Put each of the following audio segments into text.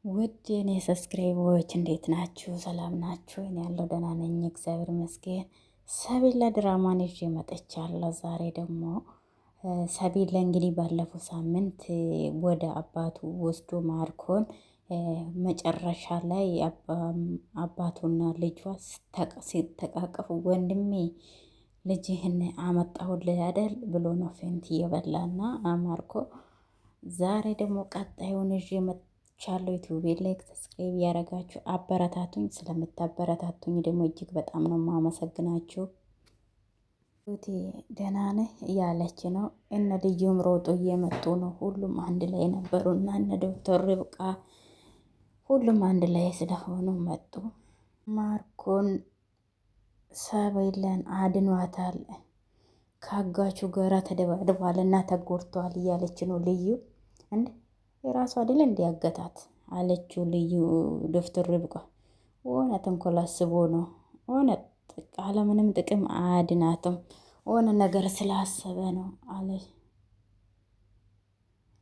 ውድ የኔ ሰብስክራይበሮች እንዴት ናችሁ? ሰላም ናችሁ? እኔ ያለው ደህና ነኝ፣ እግዚአብሔር ይመስገን። ሰቢላ ድራማን ይዤ መጥቻለሁ። ዛሬ ደግሞ ሰቢላ እንግዲህ ባለፈው ሳምንት ወደ አባቱ ወስዶ ማርኮን መጨረሻ ላይ አባቱና ልጇ ሲተቃቀፉ ወንድሜ ልጅህን አመጣሁልህ አይደል ብሎ ነው ፌንት እየበላና ማርኮ ዛሬ ደግሞ ቀጣዩን ይዤ መጥቻለሁ። ዩቲዩብ ላይክ ሰብስክራይብ ያደረጋችሁ አበረታቱኝ። ስለምታበረታቱኝ ደግሞ እጅግ በጣም ነው የማመሰግናችሁ። ቴ ደህና ነህ እያለች ነው። እነ ልዩም ሮጦ እየመጡ ነው። ሁሉም አንድ ላይ ነበሩና እነ ዶክተር ርብቃ ሁሉም አንድ ላይ ስለሆኑ መጡ። ማርኮን ሰብለን አድኗታል። ከአጋቹ ጋራ ተደባድቧል እና ተጎድቷል እያለች ነው ልዩ። እንደ የራሱ አይደል እንዲያገታት አለችው ልዩ። ዶክተር ርብቃ ሆነ ተንኮል አስቦ ነው ሆነ አለምንም ጥቅም አያድናትም ሆነ ነገር ስላሰበ ነው አለ።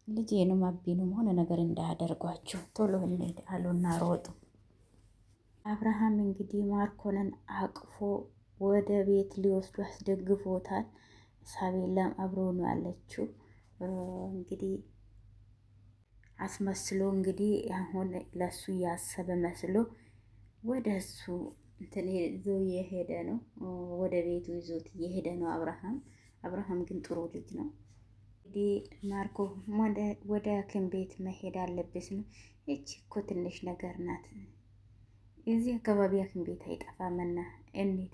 ልጄንም አቢንም ሆነ ነገር እንዳያደርጓችሁ ቶሎ እንሂድ አሉና ሮጡ። አብርሃም እንግዲህ ማርኮንን አቅፎ ወደ ቤት ሊወስዱ አስደግፎታል። ሳቤላም አብሮ ነው ያለችው። እንግዲህ አስመስሎ እንግዲህ አሁን ለሱ ያሰበ መስሎ ወደ እሱ እንትን ይዞ እየሄደ ነው። ወደ ቤቱ ይዞት እየሄደ ነው አብርሃም ግን ጥሩ ልጅ ነው። እንግዲህ ማርኮ ወደ ሐኪም ቤት መሄድ አለብሽ ነው። ይቺ እኮ ትንሽ ነገር ናት። እዚህ አካባቢ ሐኪም ቤት አይጠፋምና እንሂድ።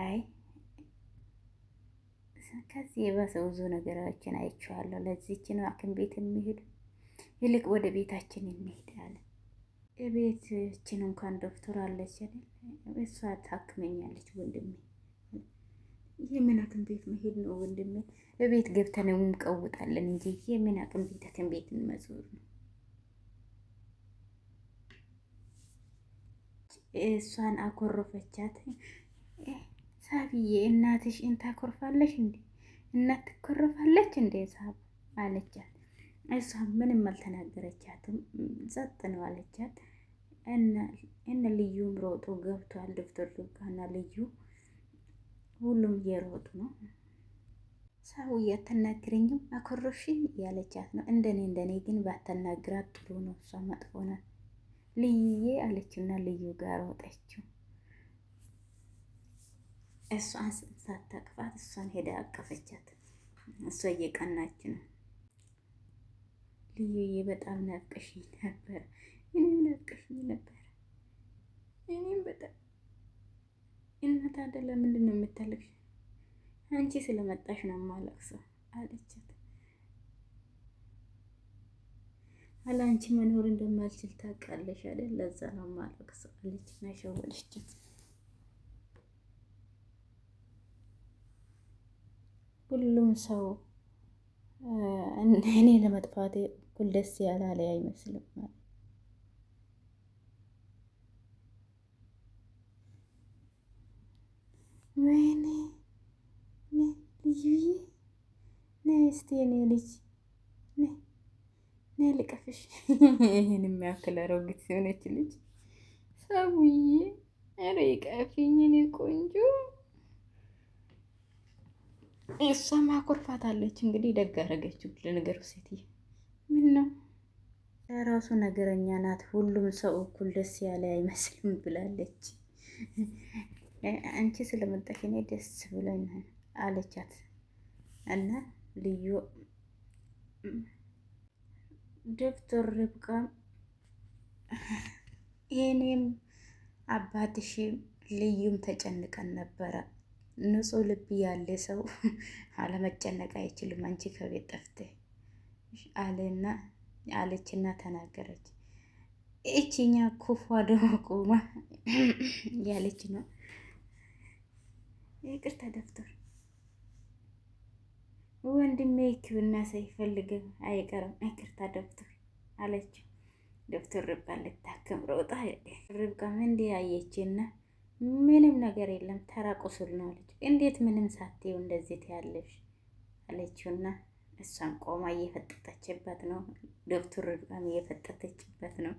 አይ ከዚህ የባሰ ብዙ ነገሮችን አይቼዋለሁ። ለዚህች ነው ሐኪም ቤት የሚሄዱ። ይልቅ ወደ ቤታችን እንሄድ አለ። የቤታችን እንኳን ዶክተር አለች አይደል? እሷ ታክመኛለች ወንድሜ። የምን ሐኪም ቤት መሄድ ነው ወንድሜ? በቤት ገብተን እንቀውጣለን እንጂ የምን ሐኪም ቤት እንመዞር ነው? እሷን አኮረፈቻት። ሳብዬ እናትሽ እንታኮርፋለች እንዴ? እናት ትኮረፋለች እንዴ ሳብ አለቻት። እሷ ምንም አልተናገረቻትም፣ ጸጥ ነው አለቻት። እነ ልዩም ሮጦ ገብቷል። ዶክተር ዱጋና ልዩ ሁሉም እየሮጡ ነው። ሰው እያተናግረኝም አኮረፍሽኝ ያለቻት ነው። እንደኔ ግን ባተናግራት ጥሩ ነው። እሷ መጥፎ ናት ልዩዬ አለችና ልዩ ጋር ወጣችው። እሷን ሳታቅፋት እሷን ሄዳ አቀፈቻት። እሷ እየቀናች ነው። ልዩዬ በጣም ናፍቀሽኝ ነበር። እኔም ናፍቀሽኝ ነበር። እኔም በጣም እናት አይደለ ምንድን ነው የምታለቅሽ? አንቺ ስለመጣሽ ነው የማለቅሰው አለቻት። አለ አንቺ መኖር እንደማልችል ታውቃለሽ አይደል? ለዛ ነው የማለቅሰው አለች። ናሸወለች። ሁሉም ሰው እኔ ለመጥፋቴ እኩል ደስ ያላለ አይመስልም። ወይኔ ልዩዬ ነይ እስቲ የኔ ልጅ ነይ ልቀፍሽ። ይሄን የሚያክል አሮጊት የሆነች ልጅ ሰውዬ፣ ኧረ ይቀፊኝ እኔ ቆንጆ። እሷም አኮርፋታለች። እንግዲህ ደግ አደረገችው ለነገሩ። ሴትዬ ምን ነው ለራሱ ነገረኛ ናት። ሁሉም ሰው እኩል ደስ ያለ አይመስልም ብላለች። አንቺ ስለመጣሽ እኔ ደስ ብሎኝ አለቻት። እና ልዩ ዶክተር ርብቃ የኔም አባትሽ ልዩም ተጨንቀን ነበረ። ንጹህ ልብ ያለ ሰው አለመጨነቅ አይችልም። አንቺ ከቤት ጠፍተሽ አለችና ተናገረች። እቺኛ ኩፏ ደግሞ ቁማ ያለች ነው። ይቅርታ ዶክተር፣ ወንድሜ ሕክምና ሳይፈልግ አይቀርም። ይቅርታ ዶክተር አለችው። ዶክተር ርብቃ ልታከም ሮጣ ርብቃ እንዲ ያየችና ምንም ነገር የለም ተራ ቁስል ነው አለች። እንዴት ምንም ሳትይው እንደዚህ ያለሽ አለችውና እሷም ቆማ እየፈጠጠችበት ነው። ዶክተር ርብቃም እየፈጠጠችበት ነው።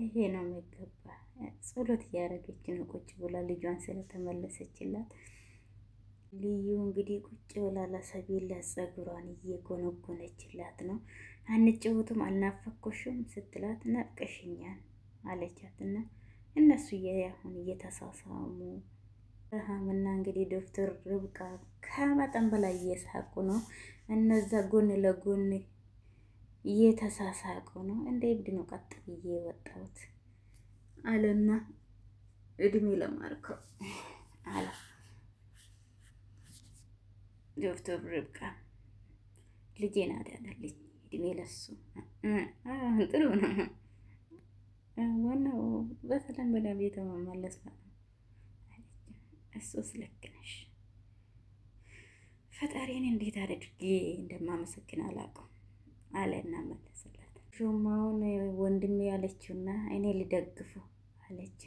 ይሄ ነው የሚገባ። ጸሎት እያደረገች ነው ቁጭ ብላ ልጇን ስለተመለሰችላት። ልዩ እንግዲህ ቁጭ ብላ ለሰቢላ ፀጉሯን እየጎነጎነችላት ነው። አንጭውትም አልናፈኩሽም ስትላት ናፍቀሽኛል አለቻትና እነሱ አሁን እየተሳሳሙ ረሃምና እንግዲህ ዶክተር ርብቃ ከመጠን በላይ እየሳቁ ነው። እነዛ ጎን ለጎን እየተሳሳቁ ነው። እንደ እብድ ነው ቀጥ ብዬ የወጣሁት አለና እድሜ ለማርከው አለ ዶክተር ርብቃ። ልጄ ናት ያለልኝ እድሜ ለሱ ጥሩ ነው። ዋናው በሰላም ወደ ቤት መመለስ ነው። እሱስ ልክ ነሽ። ፈጣሪን እንዴት አድርጌ እንደማመሰግን አላውቅም አለና መለሰላት። ሹማውን ወንድሜ ያለችውና እኔ ልደግፈው አለች።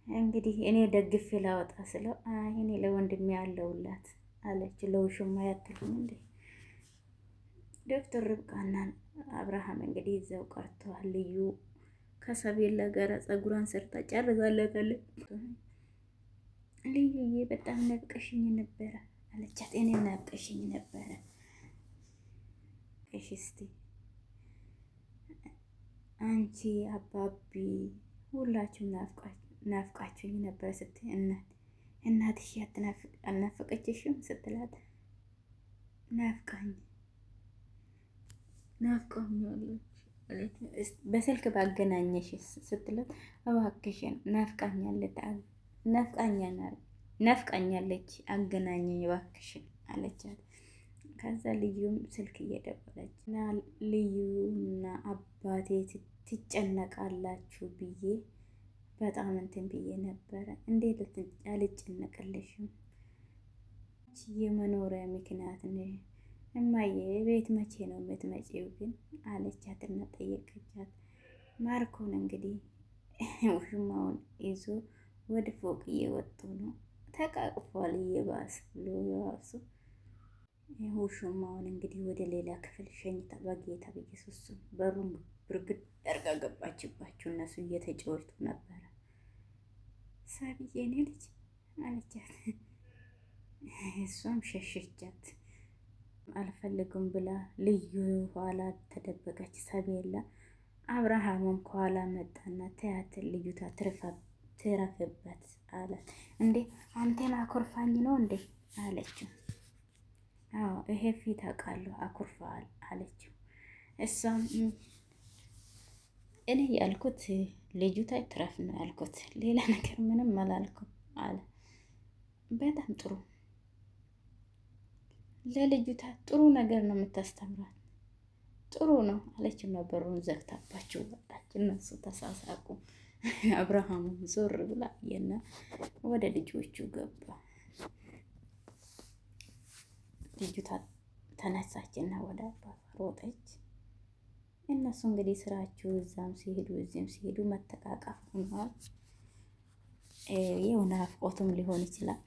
እንግዲህ እኔ ደግፌ ላወጣ ስለው እኔ ለወንድሜ ያለውላት አለች። ለውሹማ ያትልም እንዴ? ዶክተር ርብቃና አብርሃም እንግዲህ እዛው ቀርተዋል። ልዩ ከሰቤላ ጋር ፀጉሯን ሰርታ ጨርሳለታለች። ልዩዬ በጣም ናፍቀሽኝ ነበረ አለቻት። እኔም ናፍቀሽኝ ነበረ። እሺ እስቲ አንቺ አባቢ ሁላችሁም ናፍቃችሁኝ ነበር ስትይ እናትሽ አልናፈቀችሽም ስትላት ናፍቃኛለች በስልክ ባገናኘሽ ስትላት እባክሽን ናፍቃኛለች አገናኘኝ እባክሽን አለቻት። ከዛ ልዩም ስልክ እየደወለች እና ልዩና አባቴ ትጨነቃላችሁ ብዬ በጣም እንትን ብዬ ነበረ። እንዴት አልጨነቅልሽም? የመኖሪያ ምክንያት ነው እማዬ። ቤት መቼ ነው የምትመጪው ግን አለቻትና ጠየቀቻት። ማርኮን እንግዲህ ውሽማውን ይዞ ወደ ፎቅ እየወጡ ነው። ተቃቅፏል እየባስ ብሎ የዋሱ ውሽማውን እንግዲህ ወደ ሌላ ክፍል ሸኝታ በጌታ በኢየሱስ በሩን ብርግድ አድርጋ ገባችባቸው። እነሱ እየተጫወቱ ነበረ። ሳቢዬ እኔ ልጅ አለቻት። እሷም ሸሸቻት። አልፈልግም ብላ ልዩ ኋላ ተደበቀች። ሳቢላ አብርሃምም ከኋላ መጣና ተያት ልዩታ ትረፍበት አለ። እንዴ አንቴን አኮርፋኝ ነው እንዴ አለችው። አዎ ይሄ ፊት አውቃለሁ አኩርፋል አለችው። እሷም እኔ ያልኩት ልዩታ ትረፍ ነው ያልኩት፣ ሌላ ነገር ምንም አላልኩም አለ። በጣም ጥሩ ለልዩታ ጥሩ ነገር ነው የምታስተምራት፣ ጥሩ ነው አለችው። በሩን ዘግታባቸው ወጣች። እነሱ ተሳሳቁ። አብርሃምም ዞር ብላ አየና ወደ ልጆቹ ገባ። ልጅቷ ተነሳችና ወደ አባቷ ሮጠች። እነሱ እንግዲህ ስራቸው እዛም ሲሄዱ እዚህም ሲሄዱ መተቃቃፍ ሆኗል። የሆነ ናፍቆትም ሊሆን ይችላል።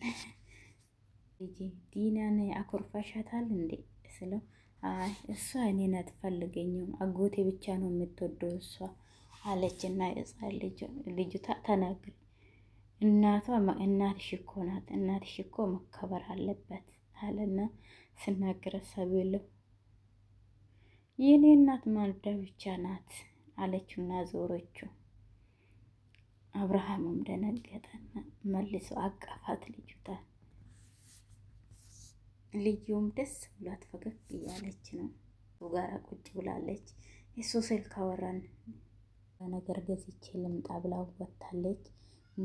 ልጄ ዲናን አኮርፋሻታል እንዴ ስለው አይ እሷ እኔን አትፈልገኝም አጎቴ ብቻ ነው የምትወደው እሷ አለችና የጻን ልጅቷ ተናግሪ እናትሽ እኮ ናት፣ እናትሽ እኮ መከበር አለበት አለና ስናገር ሰብየለው የኔ እናት ማልዳ ብቻ ናት አለችውና ዞረችው። አብርሃምም ደነገጠና መልሶ አቀፋት ልጅቷን። ልዩም ደስ ብሏት ፈገግ እያለች ነው። ጋራ ቁጭ ብላለች። የሱ ስልክ አወራን ነገር ገዝቼ ልምጣ ብላ ወጣለች።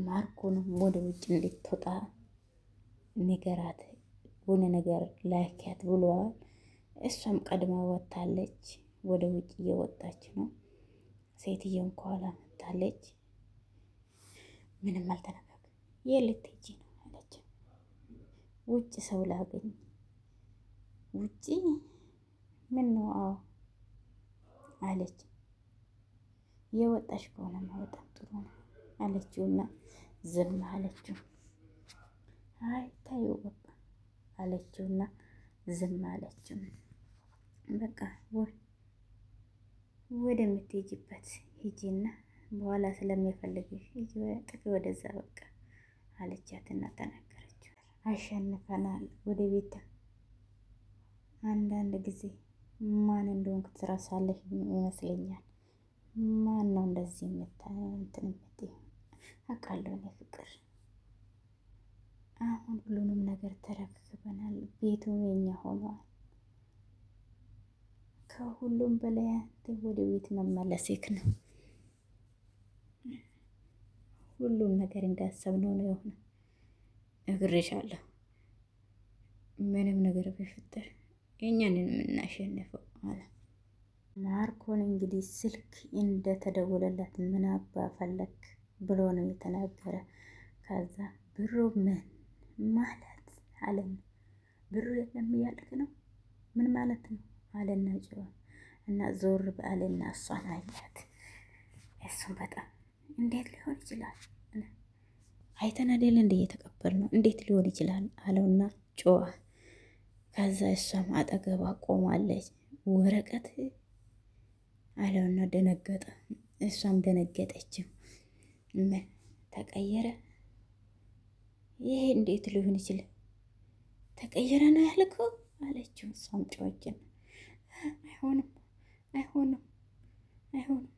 ማርኮንም ወደ ውጭ እንድትወጣ ንገራት ሆነ ነገር ላኪያት ብለዋል። እሷም ቀድማ ወጣለች። ወደ ውጭ እየወጣች ነው። ሴትየውም ከኋላ መጣለች። ምንም አልተነጋገ የልትሄጂ ነው አለች። ውጭ ሰው ላገኝ ውጪ ምን ነው? አዎ አለች። የወጣሽ ከሆነ በጣም ጥሩ ነው አለችውና ዝም አለችው። አይ ታዩ በቃ አለችውና ዝም አለችም። በቃ ወደምትሄጂበት ሂጂና በኋላ ስለሚፈልግሽ ሂጂ ጥፊ ወደዛ በቃ አለቻትና ተናገረችው። አሸንፈናል ወደ ቤት። አንዳንድ ጊዜ ማን እንደሆንክ ትረሳለሽ ይመስለኛል። ማን ነው እንደዚህ እንትን የምትይው? አውቃለሁ እኔ ፍቅር፣ አሁን ሁሉንም ነገር ተረክበናል። ቤቱም የኛ ሆኗል። ከሁሉም በላይ አንተ ወደ ቤት መመለስክ ነው። ሁሉም ነገር እንዳሰብነው ነው የሆነው። እግርሻለሁ ምንም ነገር ቢፈጠር የኛንን የምናሸንፈው አለ ማርኮን። እንግዲህ ስልክ እንደተደወለላት ምን አባ ፈለክ ብሎ ነው የተናገረ። ከዛ ብሩ ምን ማለት አለን። ብሩ የለም እያልክ ነው ምን ማለት ነው አለና ጭዋ እና ዞር በአለና እሷን አያት። እሱም በጣም እንዴት ሊሆን ይችላል አይተን አይደል እንደ እየተቀበል ነው እንዴት ሊሆን ይችላል አለውና ጮኸ። ከዛ እሷም አጠገባ ቆማለች። ወረቀት አለውና ደነገጠ። እሷም ደነገጠችው። ተቀየረ? ይሄ እንዴት ሊሆን ይችላል? ተቀየረ ነው ያልከው አለችው። እሷም ጮኸችን። አይሆንም አይሆንም አይሆንም፣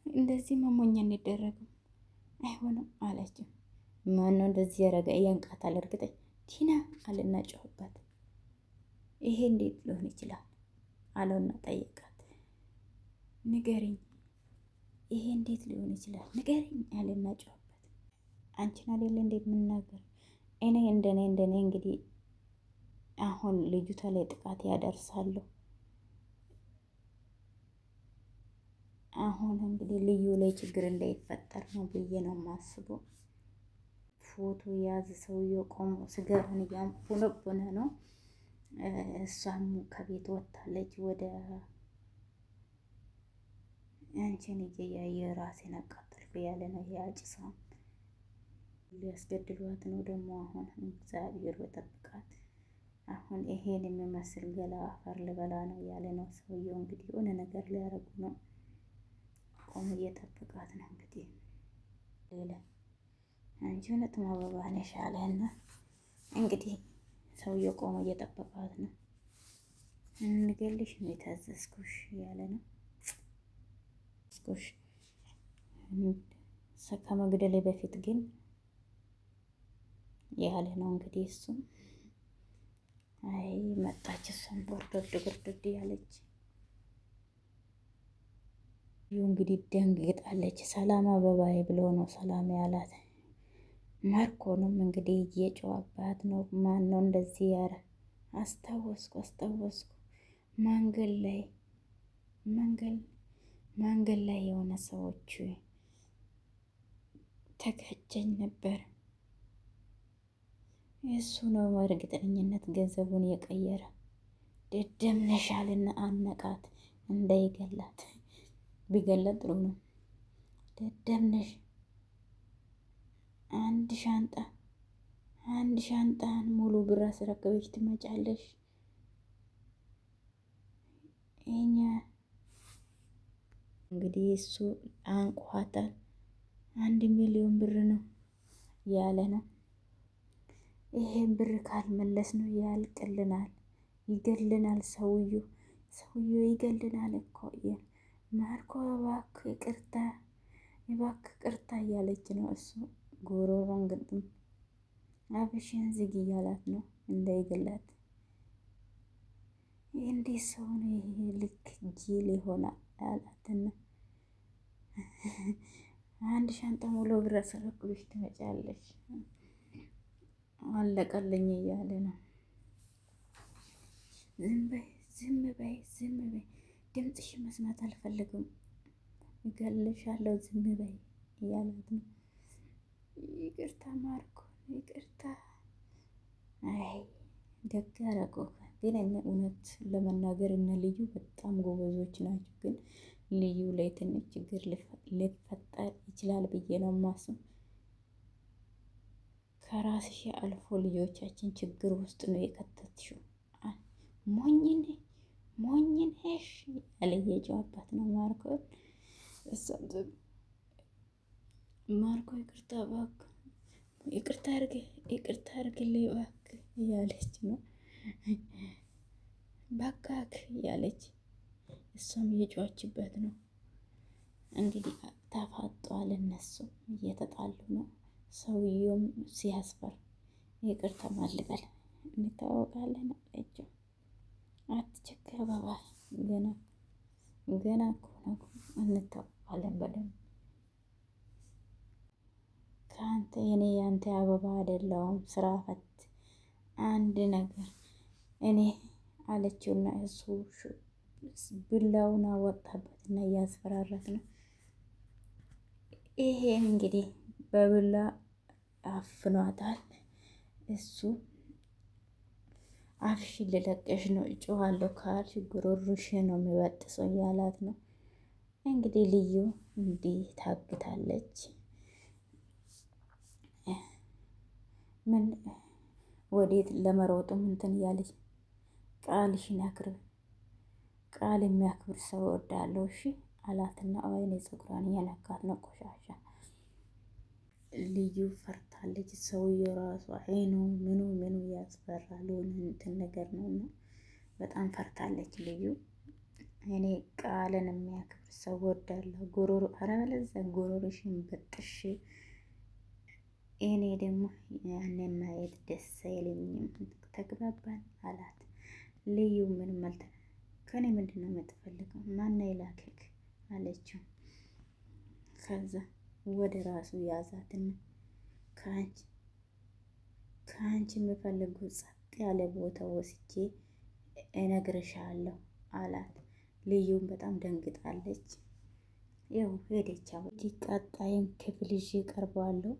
እንደዚህ መሞኛ እንደረግም አይሆንም አለችው። ማነው እንደዚህ ያረገ? እያንቃታል እርግጠኝ ቲና አለና ጮህባት። ይሄ እንዴት ሊሆን ይችላል አለውና ጠየቃት። ንገሪኝ፣ ይሄ እንዴት ሊሆን ይችላል ንገሪኝ አለና ጮህባት። አንቺን አይደለ እንዴት የምናገር እኔ እንደኔ እንግዲህ አሁን ልጅቷ ላይ ጥቃት ያደርሳሉ። አሁን እንግዲህ ልዩ ላይ ችግር እንዳይፈጠር ነው ብዬ ነው የማስበው። ፎቶ ያዝ ሰውዬው ቆሞ ስጋውን እያንቦነቦነ ነው። እሷም ከቤት ወጥታለች። ወደ አንቺን እየያየ ራሴን አቃጠልኩ ያለ ነው። ያጭሳ ሊያስገድሏት ነው ደግሞ አሁን እግዚአብሔር በጠብቃት። አሁን ይሄን የሚመስል ገላ አፈር ልበላ ነው ያለ ነው ሰውየው። እንግዲህ የሆነ ነገር ሊያረጉ ነው። ቆሞ እየጠበቃት ነው እንግዲህ ሌላ አንቺ እውነት አበባ ነሽ አለና እንግዲህ ሰውየው ቆሞ እየጠበቃት ነው። እንገልሽ ነው የታዘዝኩሽ ያለ ነው። ስኩሽ ከመግደሌ በፊት ግን ያለ ነው እንግዲህ እሱ። አይ መጣች እሷን ቦርዶድ ያለች እንግዲህ ደንግጣለች። ሰላም አበባዬ ብሎ ነው ሰላም ያላት። ማርኮንም እንግዲህ እየጨዋባት ነው። ማን ነው እንደዚህ ያረ? አስታወስኩ መንገድ ላይ የሆነ ሰዎች ተጋጨኝ ነበር። እሱ ነው በእርግጠኝነት ገንዘቡን የቀየረ። ደደምነሻልና አነቃት እንዳይገላት። ቢገላት ጥሩ ነው። ደደምነሽ አንድ ሻንጣን ሙሉ ብር አስረክበሽ ትመጫለሽ። እኛ እንግዲህ እሱ አንቋታል። 1,000,000 ብር ነው ያለ ነው። ይሄን ብር ካልመለስ ነው ያልቅልናል፣ ይገልናል። ሰውዬው ይገልናል እኮ ማርኮ እባክህ ይቅርታ እያለች ነው። እሱ ጎሮሮን ግጥም አብሽን ዝግ እያላት ነው እንዳይገላት። እንዴት ሰው ነው ይሄ ልክ ጅል ይሆናል አላትና 1 ሻንጣ ሙሉ ብር አስረክበሽ ትመጫለሽ አለቀልኝ እያለ ነው። ዝም በይ ድምፅሽ መስማት አልፈልግም፣ እገልሻለሁ፣ ዝም በይ እያላት ነው። ይቅርታ ማርኮ ይቅርታ። አይ ደግ አደረገው። ግን እውነት ለመናገር እነ ልዩ በጣም ጎበዞች ናቸው። ግን ልዩ ላይ ትንሽ ችግር ሊፈጠር ይችላል ብዬ ነው የማስበው። ከራስሽ አልፎ ልጆቻችን ችግር ውስጥ ነው የከተትሽው። ሞኝኔ ሞኝነሽ ያለ የጨዋባት ነው ማርኮ። እሷም ማርኮ ይቅርታ እባክህ ይቅርታ አድርግልኝ እባክህ እያለች ነው በቃክ እያለች እሷም እየጮኸችበት ነው። እንግዲህ ተፋጧል፣ እነሱ እየተጣሉ ነው። ሰውየውም ሲያስፈር ይቅርታ ማልበል እንታወቃለን አለችው። አትቸገር ባባ፣ ገና እኮ ነው እንታወቃለን በደንብ። ከአንተ የኔ የአንተ አበባ አይደለሁም፣ ስራ ፈት አንድ ነገር እኔ አለችውና እሱ ቢላውን አወጣበትና እያስፈራራት ነው። ይሄ እንግዲህ በብላ አፍኗታል። እሱ አፍሽ ልለቀሽ ነው እጮሃለሁ ካልሽ ጉሮሮሽ ነው የሚበጥሰው እያላት ነው። እንግዲህ ልዩ እንዲህ ታግታለች። ምን ወዴት ለመሮጡ እንትን እያለች ቃልሽን አክብር፣ ቃል የሚያክብር ሰው እወዳለሁ እሺ አላትና ወይኔ ፀጉሯን እየነካት ነው ቆሻሻ። ልዩ ፈርታለች። ሰውየው ራሱ አይኑ ምኑ ያስፈራል። እንትን ነገር ነው እና በጣም ፈርታለች ልዩ። እኔ ቃልን የሚያክብር ሰው እወዳለሁ። ጉሮሮ አረበለዚያ ጉሮሮሽን በጥሽ እኔ ደግሞ ያንን ማየት ደስ አይለኝም። ተግባባን አላት። ልዩ ምን መልተ ከኔ ምንድን ነው የምትፈልገው? ማን ይላክክ አለችው። ከዛ ወደ ራሱ ያዛትና ከአንቺ የምፈልገው ጸጥ ያለ ቦታ ወስጄ እነግርሻለሁ አላት። ልዩም በጣም ደንግጣለች። ያው ሄደች። ቀጣይም ክፍል ይዤ እቀርባለሁ።